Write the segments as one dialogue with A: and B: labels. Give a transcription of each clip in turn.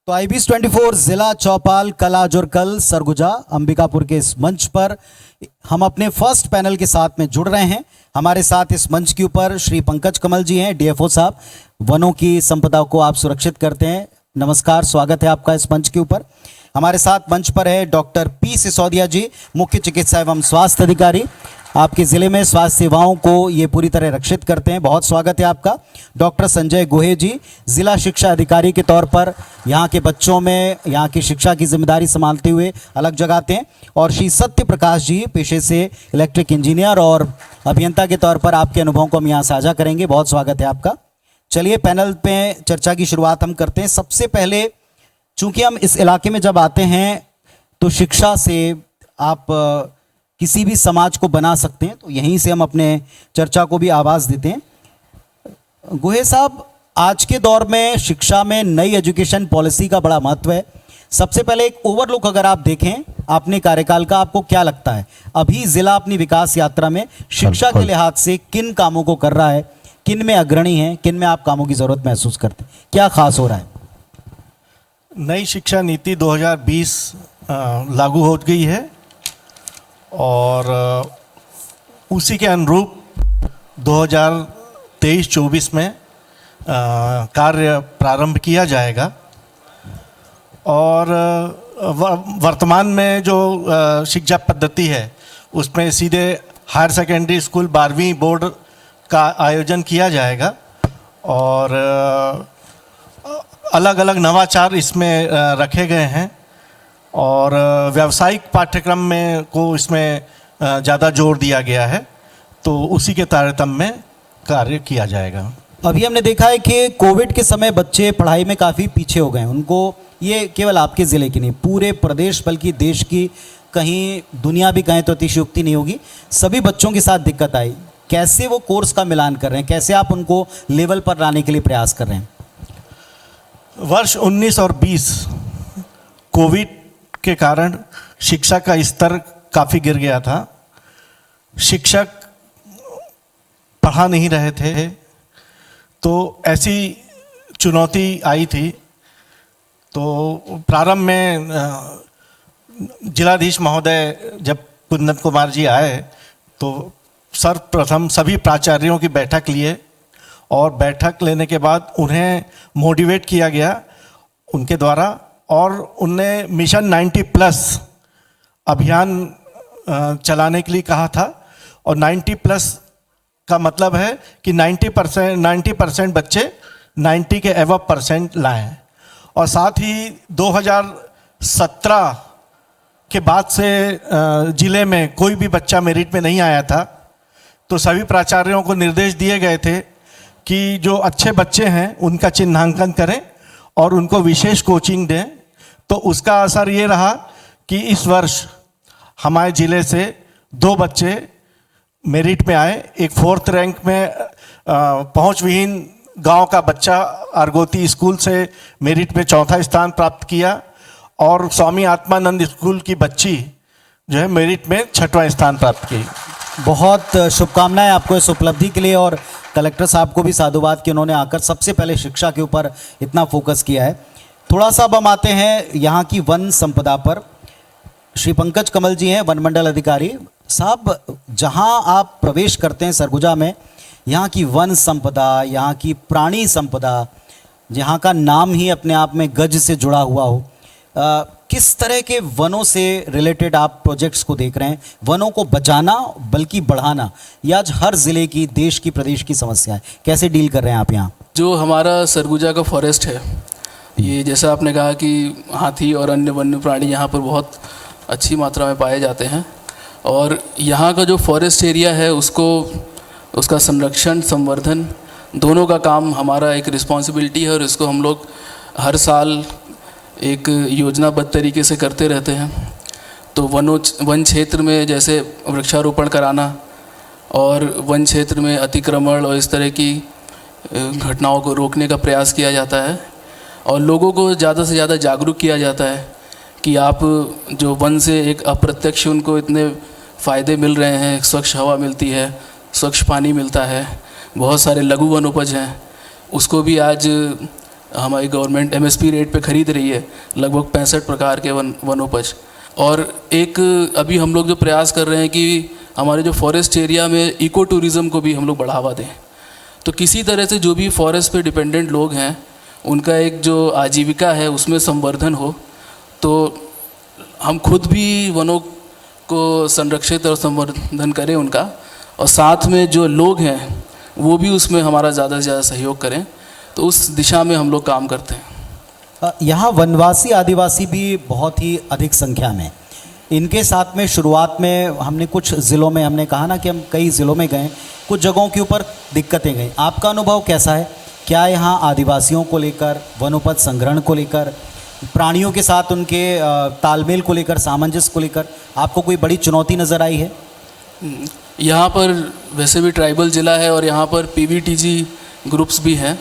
A: तो IBS 24 जिला चौपाल कल आज और कल सरगुजा अंबिकापुर के इस मंच पर हम अपने फर्स्ट पैनल के साथ में जुड़ रहे हैं। हमारे साथ इस मंच के ऊपर श्री पंकज कमल जी हैं, DFO साहब, वनों की संपदा को आप सुरक्षित करते हैं। नमस्कार, स्वागत है आपका इस मंच के ऊपर। हमारे साथ मंच पर है डॉक्टर P सिसोदिया जी, मुख्य चिकित्सा एवं स्वास्थ्य अधिकारी, आपके ज़िले में स्वास्थ्य सेवाओं को ये पूरी तरह रक्षित करते हैं। बहुत स्वागत है आपका। डॉक्टर संजय गोहे जी, ज़िला शिक्षा अधिकारी के तौर पर यहाँ के बच्चों में यहाँ की शिक्षा की जिम्मेदारी संभालते हुए अलग जगाते हैं। और श्री सत्य प्रकाश जी, पेशे से इलेक्ट्रिक इंजीनियर और अभियंता के तौर पर आपके अनुभवों को हम यहाँ साझा करेंगे। बहुत स्वागत है आपका। चलिए पैनल पे चर्चा की शुरुआत हम करते हैं। सबसे पहले, चूँकि हम इस इलाके में जब आते हैं तो शिक्षा से आप किसी भी समाज को बना सकते हैं, तो यहीं से हम अपने चर्चा को भी आवाज़ देते हैं। गोहे साहब, आज के दौर में शिक्षा में नई एजुकेशन पॉलिसी का बड़ा महत्व है। सबसे पहले एक ओवरलुक अगर आप देखें अपने कार्यकाल का, आपको क्या लगता है अभी ज़िला अपनी विकास यात्रा में शिक्षा के लिहाज से किन कामों को कर रहा है, किन में अग्रणी है, किन में आप कामों की ज़रूरत महसूस करते हैं, क्या खास हो रहा है?
B: नई शिक्षा नीति 2020 लागू हो गई है और उसी के अनुरूप 2023-24 में कार्य प्रारंभ किया जाएगा। और वर्तमान में जो शिक्षा पद्धति है उसमें सीधे हायर सेकेंडरी स्कूल 12वीं बोर्ड का आयोजन किया जाएगा और अलग अलग नवाचार इसमें रखे गए हैं और व्यावसायिक पाठ्यक्रम में को इसमें ज़्यादा जोर दिया गया है, तो उसी के तारतम्य में कार्य किया जाएगा।
A: अभी हमने देखा है कि कोविड के समय बच्चे पढ़ाई में काफ़ी पीछे हो गए। उनको, ये केवल आपके ज़िले की नहीं, पूरे प्रदेश बल्कि देश की, कहीं दुनिया भी कहें तो अतिशयोक्ति नहीं होगी, सभी बच्चों के साथ दिक्कत आई। कैसे वो कोर्स का मिलान कर रहे हैं, कैसे आप उनको लेवल पर लाने के लिए प्रयास कर रहे हैं?
B: वर्ष 19 और 20 कोविड के कारण शिक्षा का स्तर काफ़ी गिर गया था। शिक्षक पढ़ा नहीं रहे थे, तो ऐसी चुनौती आई थी। तो प्रारंभ में जिलाधीश महोदय जब कुंदन कुमार जी आए तो सर्वप्रथम सभी प्राचार्यों की बैठक लिए और बैठक लेने के बाद उन्हें मोटिवेट किया गया उनके द्वारा और उनने मिशन 90+ अभियान चलाने के लिए कहा था। और 90+ का मतलब है कि 90% बच्चे 90 के एवब परसेंट लाएं। और साथ ही 2017 के बाद से ज़िले में कोई भी बच्चा मेरिट में नहीं आया था, तो सभी प्राचार्यों को निर्देश दिए गए थे कि जो अच्छे बच्चे हैं उनका चिन्हांकन करें और उनको विशेष कोचिंग दें। तो उसका असर ये रहा कि इस वर्ष हमारे ज़िले से 2 बच्चे मेरिट में आए। एक 4th रैंक में पहुँच विहीन गांव का बच्चा आरगोती स्कूल से मेरिट में 4था स्थान प्राप्त किया और स्वामी आत्मानंद स्कूल की बच्ची जो है मेरिट में 6वां स्थान प्राप्त की।
A: बहुत शुभकामनाएं आपको इस उपलब्धि के लिए और कलेक्टर साहब को भी साधुवाद कि उन्होंने आकर सबसे पहले शिक्षा के ऊपर इतना फोकस किया है। थोड़ा सा अब हम आते हैं यहाँ की वन संपदा पर। श्री पंकज कमल जी हैं, वन मंडल अधिकारी साहब। जहाँ आप प्रवेश करते हैं सरगुजा में, यहाँ की वन संपदा, यहाँ की प्राणी संपदा, जहाँ का नाम ही अपने आप में गज से जुड़ा हुआ हो, किस तरह के वनों से रिलेटेड आप प्रोजेक्ट्स को देख रहे हैं? वनों को बचाना बल्कि बढ़ाना, यह आज हर ज़िले की, देश की, प्रदेश की समस्या है। कैसे डील कर रहे हैं आप यहाँ?
C: जो हमारा सरगुजा का फॉरेस्ट है, ये जैसा आपने कहा कि हाथी और अन्य वन्य प्राणी यहाँ पर बहुत अच्छी मात्रा में पाए जाते हैं और यहाँ का जो फॉरेस्ट एरिया है उसका संरक्षण, संवर्धन दोनों का काम हमारा एक रिस्पॉन्सिबिलिटी है और इसको हम लोग हर साल एक योजनाबद्ध तरीके से करते रहते हैं। तो वन क्षेत्र में जैसे वृक्षारोपण कराना और वन क्षेत्र में अतिक्रमण और इस तरह की घटनाओं को रोकने का प्रयास किया जाता है और लोगों को ज़्यादा से ज़्यादा जागरूक किया जाता है कि आप जो वन से एक अप्रत्यक्ष उनको इतने फ़ायदे मिल रहे हैं, स्वच्छ हवा मिलती है, स्वच्छ पानी मिलता है, बहुत सारे लघु वनोपज हैं, उसको भी आज हमारी गवर्नमेंट MSP रेट पे ख़रीद रही है लगभग 65 प्रकार के वनोपज। और एक अभी हम लोग जो प्रयास कर रहे हैं कि हमारे जो फॉरेस्ट एरिया में इको टूरिज़म को भी हम लोग बढ़ावा दें। तो किसी तरह से जो भी फॉरेस्ट पे डिपेंडेंट लोग हैं उनका एक जो आजीविका है उसमें संवर्धन हो, तो हम खुद भी वनों को संरक्षित और संवर्धन करें उनका, और साथ में जो लोग हैं वो भी उसमें हमारा ज़्यादा से ज़्यादा सहयोग करें। तो उस दिशा में हम लोग काम करते हैं।
A: यहाँ वनवासी आदिवासी भी बहुत ही अधिक संख्या में, इनके साथ में शुरुआत में हमने कुछ ज़िलों में, हमने कहा ना कि हम कई ज़िलों में गए, कुछ जगहों के ऊपर दिक्कतें गई। आपका अनुभव कैसा है? क्या यहाँ आदिवासियों को लेकर, वनोपज संग्रहण को लेकर, प्राणियों के साथ उनके तालमेल को लेकर, सामंजस्य को लेकर आपको कोई बड़ी चुनौती नज़र आई है?
C: यहाँ पर वैसे भी ट्राइबल ज़िला है और यहाँ पर PVTG ग्रुप्स भी हैं,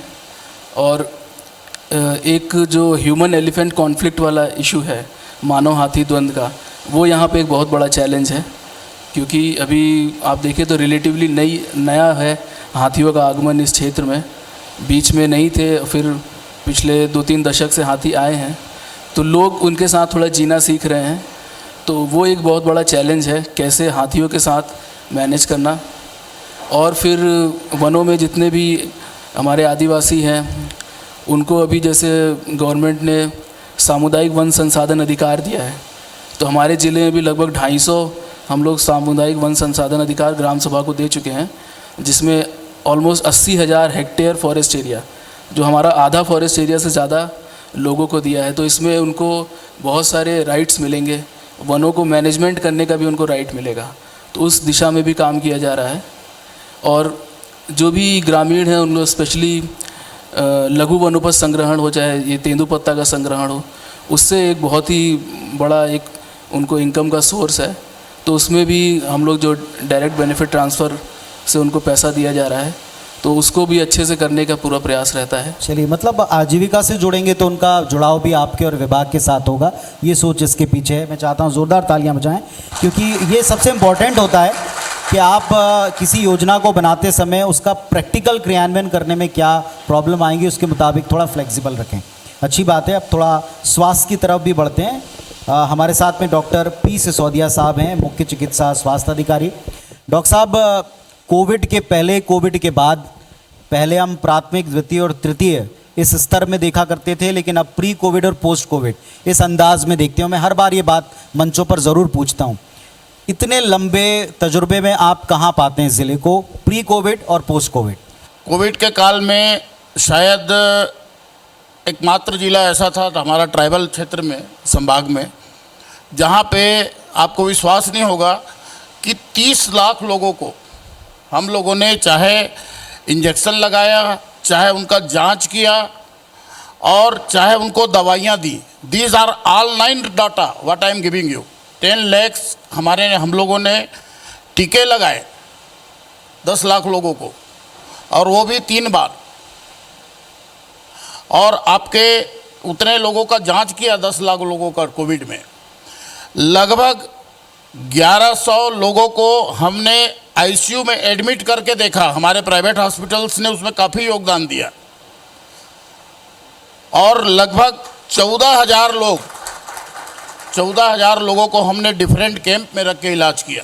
C: और एक जो ह्यूमन एलिफेंट कॉन्फ्लिक्ट वाला इशू है, मानव हाथी द्वंद्व का, वो यहाँ पे एक बहुत बड़ा चैलेंज है। क्योंकि अभी आप देखें तो रिलेटिवली नया है हाथियों का आगमन इस क्षेत्र में, बीच में नहीं थे, फिर पिछले 2-3 दशक से हाथी आए हैं, तो लोग उनके साथ थोड़ा जीना सीख रहे हैं। तो वो एक बहुत बड़ा चैलेंज है, कैसे हाथियों के साथ मैनेज करना। और फिर वनों में जितने भी हमारे आदिवासी हैं उनको अभी जैसे गवर्नमेंट ने सामुदायिक वन संसाधन अधिकार दिया है, तो हमारे ज़िले में भी लगभग 250 हम लोग सामुदायिक वन संसाधन अधिकार ग्राम सभा को दे चुके हैं, जिसमें ऑलमोस्ट 80,000 हेक्टेयर फॉरेस्ट एरिया, जो हमारा आधा फॉरेस्ट एरिया से ज़्यादा लोगों को दिया है। तो इसमें उनको बहुत सारे राइट्स मिलेंगे, वनों को मैनेजमेंट करने का भी उनको राइट मिलेगा। तो उस दिशा में भी काम किया जा रहा है। और जो भी ग्रामीण हैं उन लोग स्पेशली लघु वनोपज संग्रहण हो, चाहे ये तेंदुपत्ता का संग्रहण हो, उससे एक बहुत ही बड़ा एक उनको इनकम का सोर्स है। तो उसमें भी हम लोग जो डायरेक्ट बेनिफिट ट्रांसफ़र से उनको पैसा दिया जा रहा है, तो उसको भी अच्छे से करने का पूरा प्रयास रहता है।
A: चलिए, मतलब आजीविका से जुड़ेंगे तो उनका जुड़ाव भी आपके और विभाग के साथ होगा, ये सोच इसके पीछे है। मैं चाहता हूँ ज़ोरदार तालियां बजाएं, क्योंकि ये सबसे इम्पॉर्टेंट होता है कि आप किसी योजना को बनाते समय उसका प्रैक्टिकल क्रियान्वयन करने में क्या प्रॉब्लम आएंगी उसके मुताबिक थोड़ा फ्लेक्सिबल रखें। अच्छी बात है। अब थोड़ा स्वास्थ्य की तरफ भी बढ़ते हैं। हमारे साथ में डॉक्टर P सिसोदिया साहब हैं, मुख्य चिकित्सा स्वास्थ्य अधिकारी। डॉक्टर साहब, कोविड के पहले, कोविड के बाद, पहले हम प्राथमिक, द्वितीय और तृतीय इस स्तर में देखा करते थे, लेकिन अब प्री कोविड और पोस्ट कोविड इस अंदाज में देखते हो। मैं हर बार ये बात मंचों पर ज़रूर पूछता हूँ, इतने लंबे तजुर्बे में आप कहाँ पाते हैं ज़िले को, प्री कोविड और पोस्ट कोविड?
D: कोविड के काल में शायद एकमात्र ज़िला ऐसा था हमारा ट्राइबल क्षेत्र में, संभाग में, जहाँ पे आपको विश्वास नहीं होगा कि 30 लाख लोगों को हम लोगों ने चाहे इंजेक्शन लगाया, चाहे उनका जांच किया और चाहे उनको दवाइयाँ दी। These are all 9 data what I am giving you. 10 lakh हम लोगों ने टीके लगाए 10 लाख लोगों को, और वो भी 3 बार। और आपके उतने लोगों का जांच किया 10 लाख लोगों का कोविड में। लगभग 1100 लोगों को हमने आईसीयू में एडमिट करके देखा। हमारे प्राइवेट हॉस्पिटल्स ने उसमें काफ़ी योगदान दिया। और लगभग 14,000 लोगों को हमने डिफरेंट कैंप में रख के इलाज किया।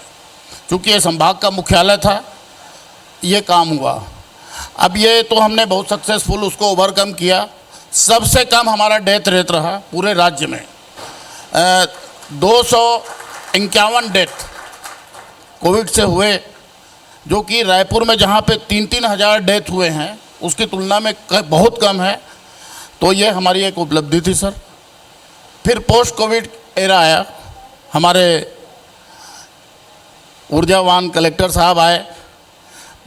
D: क्योंकि ये संभाग का मुख्यालय था, ये काम हुआ। अब ये तो हमने बहुत सक्सेसफुल उसको ओवरकम किया। सबसे कम हमारा डेथ रेट रहा पूरे राज्य में। 251 डेथ कोविड से हुए, जो कि रायपुर में जहाँ पे 3-3 हज़ार डेथ हुए हैं उसकी तुलना में बहुत कम है। तो ये हमारी एक उपलब्धि थी सर। फिर पोस्ट कोविड एरा आया, हमारे ऊर्जावान कलेक्टर साहब आए।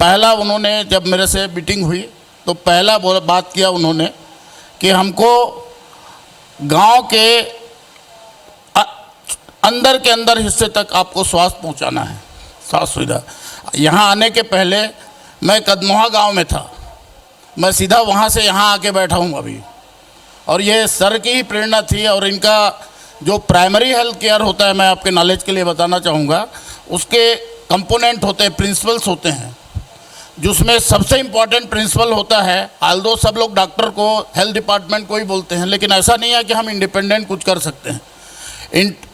D: पहला उन्होंने, जब मेरे से मीटिंग हुई तो पहला बात किया उन्होंने कि हमको गांव के अंदर के अंदर हिस्से तक आपको स्वास्थ्य पहुंचाना है, स्वास्थ्य सुविधा। यहाँ आने के पहले मैं कदमोहा गांव में था, मैं सीधा वहाँ से यहाँ आके बैठा हूँ अभी। और ये सर की ही प्रेरणा थी। और इनका जो प्राइमरी हेल्थ केयर होता है, मैं आपके नॉलेज के लिए बताना चाहूँगा, उसके कंपोनेंट होते हैं, प्रिंसिपल्स होते हैं। जिसमें सबसे इम्पोर्टेंट प्रिंसिपल होता है, आल्दो सब लोग डॉक्टर को, हेल्थ डिपार्टमेंट को ही बोलते हैं, लेकिन ऐसा नहीं है कि हम इंडिपेंडेंट कुछ कर सकते हैं।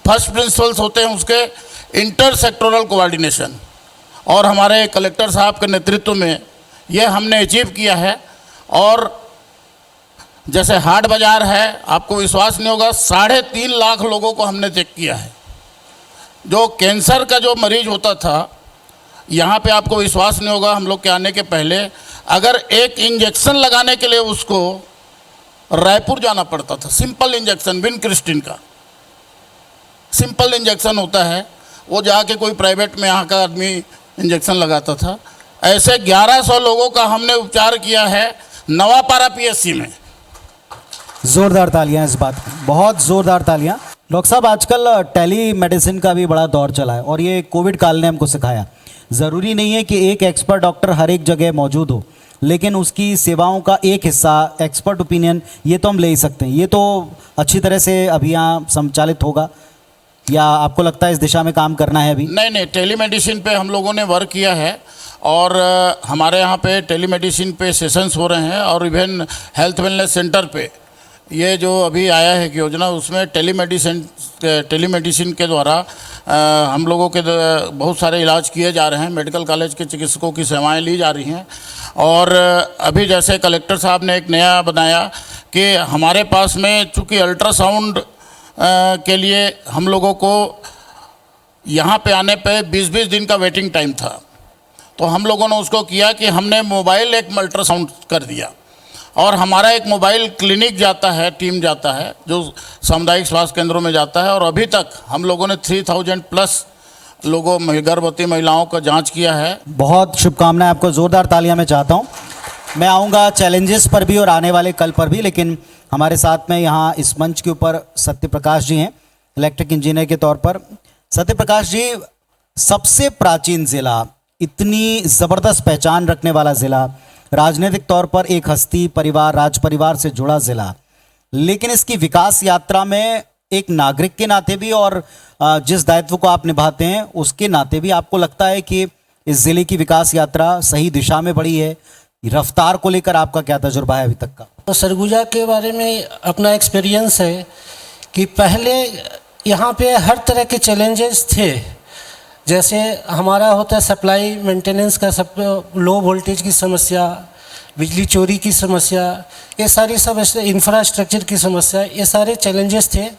D: फर्स्ट प्रिंसिपल्स होते हैं उसके इंटर सेक्टोरल कोऑर्डिनेशन, और हमारे कलेक्टर साहब के नेतृत्व में ये हमने अचीव किया है। और जैसे हाट बाज़ार है, आपको विश्वास नहीं होगा, 3.5 लाख लोगों को हमने चेक किया है। जो कैंसर का जो मरीज होता था, यहाँ पे आपको विश्वास नहीं होगा, हम लोग के आने के पहले अगर एक इंजेक्शन लगाने के लिए उसको रायपुर जाना पड़ता था, सिंपल इंजेक्शन, विनक्रिस्टिन का सिंपल इंजेक्शन होता है, वो जाके कोई प्राइवेट में यहाँ का आदमी इंजेक्शन लगाता था। ऐसे 1100 लोगों का हमने उपचार किया है नवापारा पीएससी में।
A: जोरदार तालियां इस बात की, बहुत जोरदार तालियां। डॉक्टर साहब, आजकल टेली मेडिसिन का भी बड़ा दौर चला है और ये कोविड काल ने हमको सिखाया। ज़रूरी नहीं है कि एक एक्सपर्ट डॉक्टर हर एक जगह मौजूद हो, लेकिन उसकी सेवाओं का एक हिस्सा, एक्सपर्ट ओपिनियन, ये तो हम ले ही सकते हैं। ये तो अच्छी तरह से अभियान संचालित होगा, या आपको लगता है इस दिशा में काम करना है अभी?
D: नहीं, टेलीमेडिसिन पे हम लोगों ने वर्क किया है, और हमारे यहाँ पे टेलीमेडिसिन पे सेशंस हो रहे हैं, और इवन हेल्थ वेलनेस सेंटर पे ये जो अभी आया है कि योजना, उसमें टेलीमेडिसिन के द्वारा हम लोगों के बहुत सारे इलाज किए जा रहे हैं। मेडिकल कॉलेज के चिकित्सकों की सेवाएं ली जा रही हैं। और अभी जैसे कलेक्टर साहब ने एक नया बनाया कि हमारे पास में चूँकि अल्ट्रासाउंड के लिए हम लोगों को यहाँ पे आने पे 20-20 दिन का वेटिंग टाइम था, तो हम लोगों ने उसको किया कि हमने मोबाइल एक अल्ट्रासाउंड कर दिया, और हमारा एक मोबाइल क्लिनिक जाता है, टीम जाता है जो सामुदायिक स्वास्थ्य केंद्रों में जाता है, और अभी तक हम लोगों ने 3000 प्लस लोगों, गर्भवती महिलाओं का जांच किया है।
A: बहुत शुभकामनाएं आपको, जोरदार तालियां मैं चाहता हूं। मैं आऊँगा चैलेंजेस पर भी और आने वाले कल पर भी, लेकिन हमारे साथ में यहाँ इस मंच के ऊपर सत्यप्रकाश जी हैं, इलेक्ट्रिक इंजीनियर के तौर पर। सत्यप्रकाश जी, सबसे प्राचीन ज़िला, इतनी ज़बरदस्त पहचान रखने वाला ज़िला, राजनीतिक तौर पर एक हस्ती परिवार, राज परिवार से जुड़ा ज़िला, लेकिन इसकी विकास यात्रा में एक नागरिक के नाते भी और जिस दायित्व को आप निभाते हैं उसके नाते भी आपको लगता है कि इस ज़िले की विकास यात्रा सही दिशा में बढ़ी है? रफ्तार को लेकर आपका क्या तजुर्बा है अभी तक का?
E: तो सरगुजा के बारे में अपना एक्सपीरियंस है कि पहले यहाँ पे हर तरह के चैलेंजेस थे। जैसे हमारा होता है सप्लाई मेंटेनेंस का, सब लो वोल्टेज की समस्या, बिजली चोरी की समस्या, ये सारी सब इंफ्रास्ट्रक्चर की समस्या, ये सारे चैलेंजेस थे।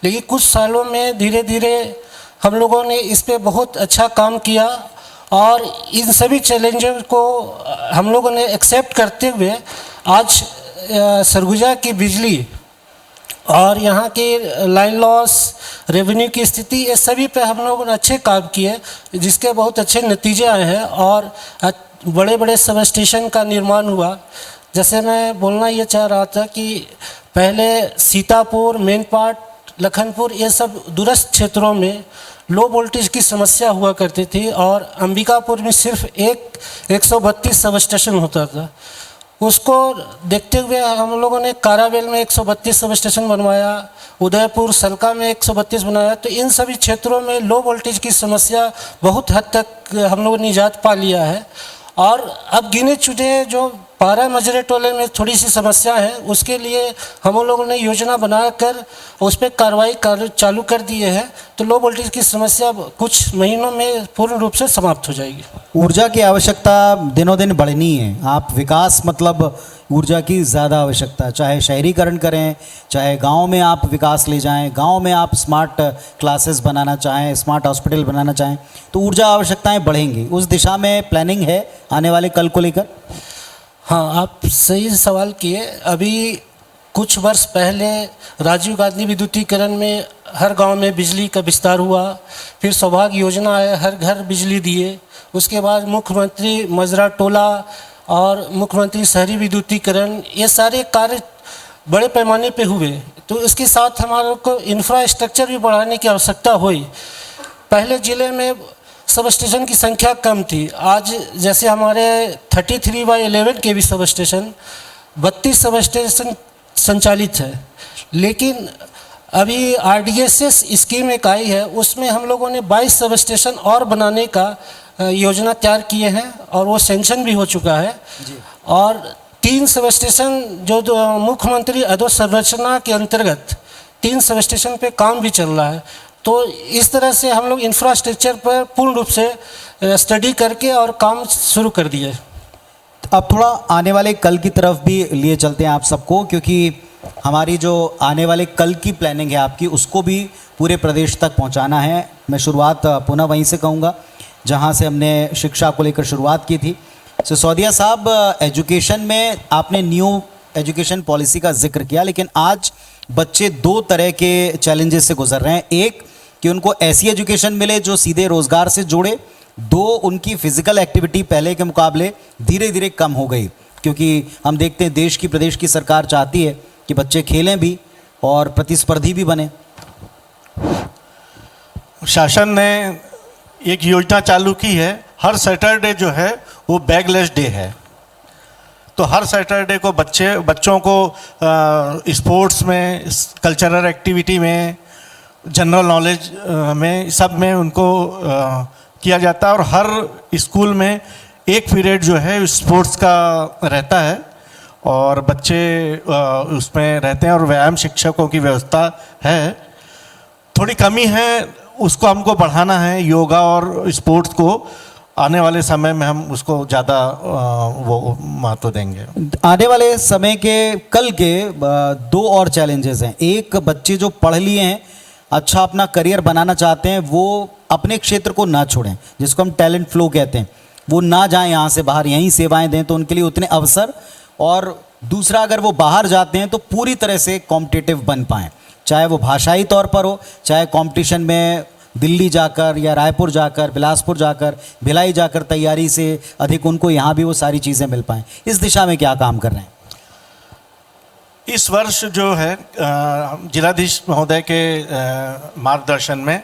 E: लेकिन कुछ सालों में धीरे धीरे हम लोगों ने इस पे बहुत अच्छा काम किया, और इन सभी चैलेंजेस को हम लोगों ने एक्सेप्ट करते हुए आज सरगुजा की बिजली और यहाँ की लाइन लॉस, रेवेन्यू की स्थिति, ये सभी पे हम लोगों ने अच्छे काम किए, जिसके बहुत अच्छे नतीजे आए हैं, और बड़े बड़े सब स्टेशन का निर्माण हुआ। जैसे मैं बोलना ये चाह रहा था कि पहले सीतापुर, मेनपाट, लखनपुर, ये सब दूरस्थ क्षेत्रों में लो वोल्टेज की समस्या हुआ करती थी, और अंबिकापुर में सिर्फ 132 सब स्टेशन होता था। उसको देखते हुए हम लोगों ने कारावेल में 132 सब स्टेशन बनवाया, उदयपुर, सलका में 132 बनाया। तो इन सभी क्षेत्रों में लो वोल्टेज की समस्या बहुत हद तक हम लोगों ने निजात पा लिया है। और अब गिने चुने जो पारा मजरे टोले में थोड़ी सी समस्या है, उसके लिए हम लोगों ने योजना बनाकर उस पर कार्रवाई चालू कर दिए हैं, तो लो वोल्टेज की समस्या कुछ महीनों में पूर्ण रूप से समाप्त हो जाएगी।
A: ऊर्जा की आवश्यकता दिनों दिन बढ़नी है। आप विकास मतलब ऊर्जा की ज़्यादा आवश्यकता, चाहे शहरीकरण करें, चाहे गांव में आप विकास ले जाएं, गांव में आप स्मार्ट क्लासेस बनाना चाहें, स्मार्ट हॉस्पिटल बनाना चाहें, तो ऊर्जा आवश्यकताएं बढ़ेंगी। उस दिशा में प्लानिंग है आने वाले कल को लेकर?
E: हाँ, आप सही सवाल किए। अभी कुछ वर्ष पहले राजीव गांधी विद्युतीकरण में हर गांव में बिजली का विस्तार हुआ, फिर सौभाग्य योजना आया, हर घर बिजली दिए। उसके बाद मुख्यमंत्री मजरा टोला और मुख्यमंत्री शहरी विद्युतीकरण, ये सारे कार्य बड़े पैमाने पे हुए। तो इसके साथ हमारे को इंफ्रास्ट्रक्चर भी बढ़ाने की आवश्यकता हुई। पहले ज़िले में सब स्टेशन की संख्या कम थी, आज जैसे हमारे 33/11 के भी सब स्टेशन, 32 सब स्टेशन संचालित है। लेकिन अभी RDSS स्कीम एक आई है, उसमें हम लोगों ने 22 सब स्टेशन और बनाने का योजना तैयार किए हैं और वो सेंक्शन भी हो चुका है। और 3 सब स्टेशन जो मुख्यमंत्री अधोसंरचना के अंतर्गत 3 सब स्टेशन पे काम भी चल रहा है। तो इस तरह से हम लोग इंफ्रास्ट्रक्चर पर पूर्ण रूप से स्टडी करके और काम शुरू कर दिए।
A: अब थोड़ा आने वाले कल की तरफ भी लिए चलते हैं आप सबको, क्योंकि हमारी जो आने वाले कल की प्लानिंग है आपकी, उसको भी पूरे प्रदेश तक पहुंचाना है। मैं शुरुआत पुनः वहीं से कहूँगा जहां से हमने शिक्षा को लेकर शुरुआत की थी। सिसोदिया साहब, एजुकेशन में आपने न्यू एजुकेशन पॉलिसी का जिक्र किया, लेकिन आज बच्चे 2 तरह के चैलेंजेस से गुजर रहे हैं। एक कि उनको ऐसी एजुकेशन मिले जो सीधे रोज़गार से जुड़े, 2 उनकी फिजिकल एक्टिविटी पहले के मुकाबले धीरे धीरे कम हो गई, क्योंकि हम देखते हैं देश की प्रदेश की सरकार चाहती है कि बच्चे खेलें भी और प्रतिस्पर्धी भी बने।
B: शासन ने एक योजना चालू की है, हर सैटरडे जो है वो बैगलेस डे है। तो हर सैटरडे को बच्चों को स्पोर्ट्स में, कल्चरल एक्टिविटी में, जनरल नॉलेज में, सब में उनको किया जाता है। और हर स्कूल में एक पीरियड जो है स्पोर्ट्स का रहता है और बच्चे उसमें रहते हैं और व्यायाम शिक्षकों की व्यवस्था है। थोड़ी कमी है, उसको हमको बढ़ाना है। योगा और स्पोर्ट्स को आने वाले समय में हम उसको ज़्यादा वो महत्व देंगे।
A: आने वाले समय के कल के 2 और चैलेंजेस हैं। एक, बच्चे जो पढ़ लिए हैं, अच्छा अपना करियर बनाना चाहते हैं, वो अपने क्षेत्र को ना छोड़ें, जिसको हम टैलेंट फ्लो कहते हैं। वो ना जाएं यहाँ से बाहर, यहीं सेवाएं दें तो उनके लिए उतने अवसर। और दूसरा, अगर वो बाहर जाते हैं तो पूरी तरह से कॉम्पिटिटिव बन पाएँ, चाहे वो भाषाई तौर पर हो, चाहे कंपटीशन में दिल्ली जाकर या रायपुर जाकर, बिलासपुर जाकर, भिलाई जाकर तैयारी से अधिक उनको यहाँ भी वो सारी चीज़ें मिल पाएँ। इस दिशा में क्या काम कर रहे हैं?
B: इस वर्ष जो है जिलाधीश महोदय के मार्गदर्शन में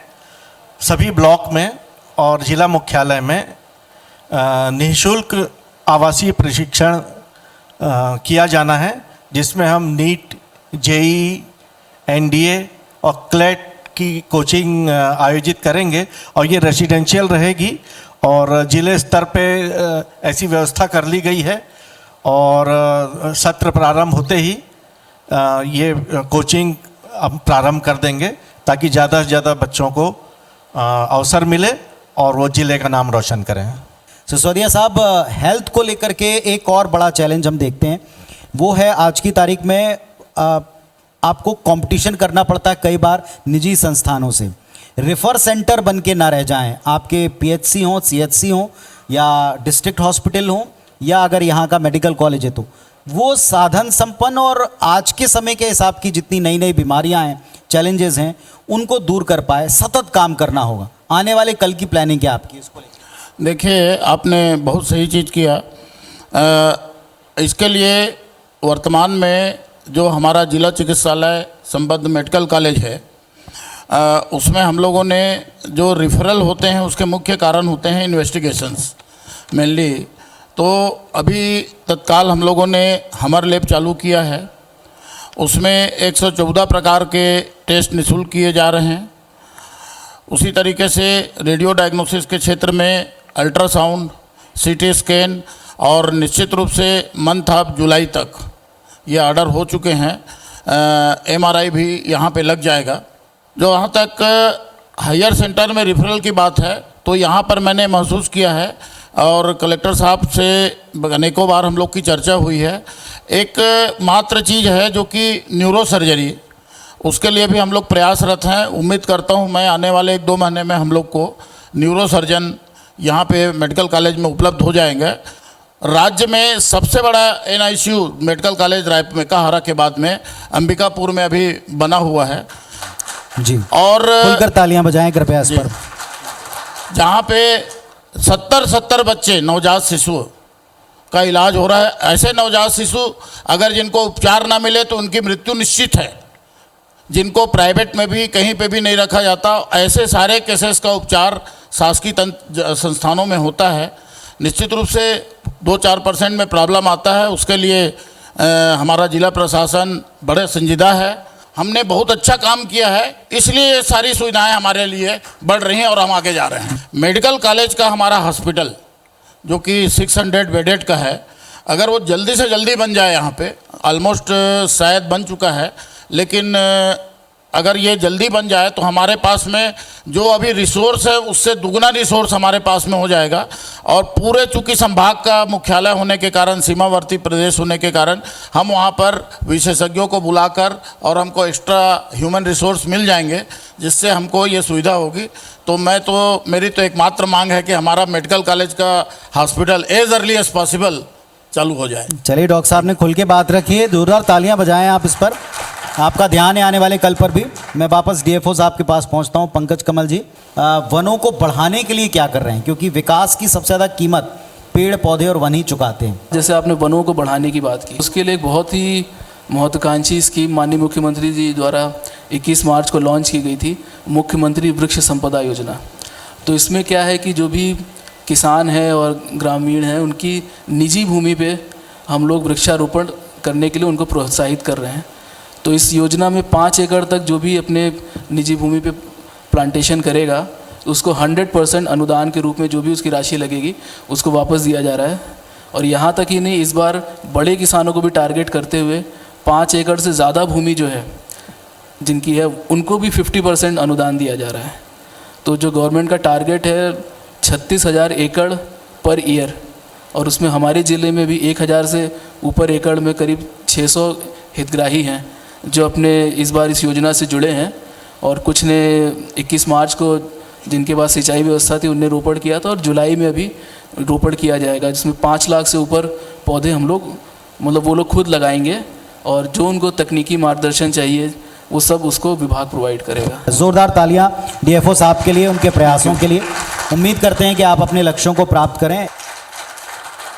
B: सभी ब्लॉक में और जिला मुख्यालय में निःशुल्क आवासीय प्रशिक्षण किया जाना है, जिसमें हम नीट, जेई, एनडीए और क्लेट की कोचिंग आयोजित करेंगे। और ये रेसिडेंशियल रहेगी और जिले स्तर पे ऐसी व्यवस्था कर ली गई है। और सत्र प्रारंभ होते ही ये कोचिंग हम प्रारंभ कर देंगे, ताकि ज़्यादा से ज़्यादा बच्चों को अवसर मिले और वो जिले का नाम रोशन करें।
A: सिसोदिया साहब, हेल्थ को लेकर के एक और बड़ा चैलेंज हम देखते हैं, वो है आज की तारीख में आपको कंपटीशन करना पड़ता है कई बार निजी संस्थानों से। रेफर सेंटर बन के ना रह जाएं, आपके पीएचसी हों, सीएचसी हों या डिस्ट्रिक्ट हॉस्पिटल हों, या अगर यहाँ का मेडिकल कॉलेज है तो वो साधन संपन्न और आज के समय के हिसाब की जितनी नई नई बीमारियां हैं, चैलेंजेस हैं, उनको दूर कर पाए। सतत काम करना होगा। आने वाले कल की प्लानिंग क्या आपकी इसको लेकर?
D: देखिए, आपने बहुत सही चीज़ किया। इसके लिए वर्तमान में जो हमारा जिला चिकित्सालय संबद्ध मेडिकल कॉलेज है, उसमें हम लोगों ने जो रिफरल होते हैं उसके मुख्य कारण होते हैं इन्वेस्टिगेशंस मेनली। तो अभी तत्काल हम लोगों ने हमर लैब चालू किया है, उसमें 114 प्रकार के टेस्ट निःशुल्क किए जा रहे हैं। उसी तरीके से रेडियो डायग्नोसिस के क्षेत्र में अल्ट्रासाउंड, सीटी स्कैन और निश्चित रूप से मंथ ऑफ जुलाई तक ये ऑर्डर हो चुके हैं। एमआरआई भी यहाँ पे लग जाएगा। जो यहाँ तक हायर सेंटर में रिफरल की बात है, तो यहाँ पर मैंने महसूस किया है और कलेक्टर साहब से अनेकों बार हम लोग की चर्चा हुई है, एक मात्र चीज़ है जो कि न्यूरो सर्जरी, उसके लिए भी हम लोग प्रयासरत हैं। उम्मीद करता हूँ मैं आने वाले 1-2 महीने में हम लोग को न्यूरो सर्जन यहाँ पे मेडिकल कॉलेज में उपलब्ध हो जाएंगे। राज्य में सबसे बड़ा एनआईसीयू मेडिकल कॉलेज रायपुर में काहारा के बाद में अंबिकापुर में अभी बना हुआ है
A: जी,
D: और
A: खुलकर तालियां बजाएं कृपया इस पर।
D: जहाँ पे 70 बच्चे नवजात शिशु का इलाज हो रहा है। ऐसे नवजात शिशु अगर जिनको उपचार ना मिले तो उनकी मृत्यु निश्चित है, जिनको प्राइवेट में भी कहीं पे भी नहीं रखा जाता। ऐसे सारे केसेस का उपचार शासकीय संस्थानों में होता है। निश्चित रूप से 2-4% में प्रॉब्लम आता है, उसके लिए हमारा जिला प्रशासन बड़े संजीदा है हमने बहुत अच्छा काम किया है, इसलिए ये सारी सुविधाएं हमारे लिए बढ़ रही हैं और हम आगे जा रहे हैं। मेडिकल कॉलेज का हमारा हॉस्पिटल जो कि 600 बेडेड का है, अगर वो जल्दी से जल्दी बन जाए, यहाँ पे ऑलमोस्ट शायद बन चुका है, लेकिन अगर ये जल्दी बन जाए तो हमारे पास में जो अभी रिसोर्स है उससे दुगना रिसोर्स हमारे पास में हो जाएगा। और पूरे चूँकि संभाग का मुख्यालय होने के कारण, सीमावर्ती प्रदेश होने के कारण, हम वहाँ पर विशेषज्ञों को बुलाकर और हमको एक्स्ट्रा ह्यूमन रिसोर्स मिल जाएंगे, जिससे हमको ये सुविधा होगी। तो मेरी तो एकमात्र मांग है कि हमारा मेडिकल कॉलेज का hospital as early as possible चालू हो जाए।
A: चलिए डॉक्टर साहब ने खुल के बात रखी है, जोरदार तालियां बजाएं आप इस पर। आपका ध्यान है आने वाले कल पर भी। मैं वापस डीएफओ साहब के पास पहुंचता हूं। पंकज कमल जी, वनों को बढ़ाने के लिए क्या कर रहे हैं, क्योंकि विकास की सबसे ज़्यादा कीमत पेड़ पौधे और वन ही चुकाते हैं।
C: जैसे आपने वनों को बढ़ाने की बात की, उसके लिए एक बहुत ही महत्वाकांक्षी स्कीम माननीय मुख्यमंत्री जी द्वारा 21 मार्च को लॉन्च की गई थी, मुख्यमंत्री वृक्ष संपदा योजना। तो इसमें क्या है कि जो भी किसान हैं और ग्रामीण हैं, उनकी निजी भूमि पे हम लोग वृक्षारोपण करने के लिए उनको प्रोत्साहित कर रहे हैं। तो इस योजना में 5 एकड़ तक जो भी अपने निजी भूमि पे प्लांटेशन करेगा, उसको 100% अनुदान के रूप में जो भी उसकी राशि लगेगी उसको वापस दिया जा रहा है। और यहाँ तक ही नहीं, इस बार बड़े किसानों को भी टारगेट करते हुए 5 एकड़ से ज़्यादा भूमि जो है जिनकी है, उनको भी 50% अनुदान दिया जा रहा है। तो जो गवर्नमेंट का टारगेट है 36,000 एकड़ पर ईयर, और उसमें हमारे ज़िले में भी 1,000 से ऊपर एकड़ में करीब 600 हितग्राही हैं जो अपने इस बार इस योजना से जुड़े हैं। और कुछ ने 21 मार्च को जिनके पास सिंचाई व्यवस्था थी उनने रोपण किया था, और जुलाई में अभी रोपण किया जाएगा, जिसमें 5 लाख से ऊपर पौधे हम लोग मतलब वो लोग खुद लगाएंगे, और जो उनको तकनीकी मार्गदर्शन चाहिए वो सब उसको विभाग प्रोवाइड करेगा।
A: जोरदार तालियां डीएफओ साहब के लिए, उनके प्रयासों के लिए। उम्मीद करते हैं कि आप अपने लक्ष्यों को प्राप्त करें।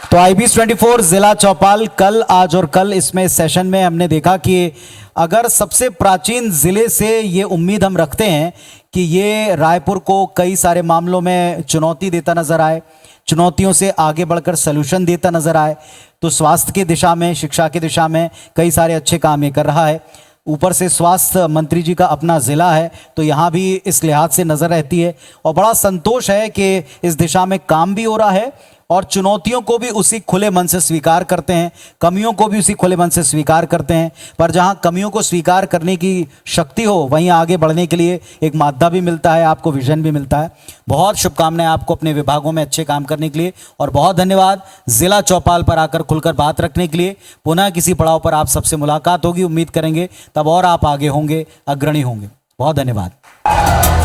A: तो IBS 24 जिला चौपाल कल, आज और कल, इसमें सेशन में हमने देखा कि अगर सबसे प्राचीन जिले से ये उम्मीद हम रखते हैं कि ये रायपुर को कई सारे मामलों में चुनौती देता नजर आए, चुनौतियों से आगे बढ़कर सलूशन देता नजर आए, तो स्वास्थ्य की दिशा में, शिक्षा की दिशा में कई सारे अच्छे काम ये कर रहा है। ऊपर से स्वास्थ्य मंत्री जी का अपना ज़िला है, तो यहाँ भी इस लिहाज से नज़र रहती है। और बड़ा संतोष है कि इस दिशा में काम भी हो रहा है, और चुनौतियों को भी उसी खुले मन से स्वीकार करते हैं, कमियों को भी उसी खुले मन से स्वीकार करते हैं। पर जहाँ कमियों को स्वीकार करने की शक्ति हो, वहीं आगे बढ़ने के लिए एक मादा भी मिलता है, आपको विजन भी मिलता है। बहुत शुभकामनाएं आपको अपने विभागों में अच्छे काम करने के लिए, और बहुत धन्यवाद जिला चौपाल पर आकर खुलकर बात रखने के लिए। पुनः किसी पड़ाव पर आप सबसे मुलाकात होगी, उम्मीद करेंगे तब और आप आगे होंगे, अग्रणी होंगे। बहुत धन्यवाद।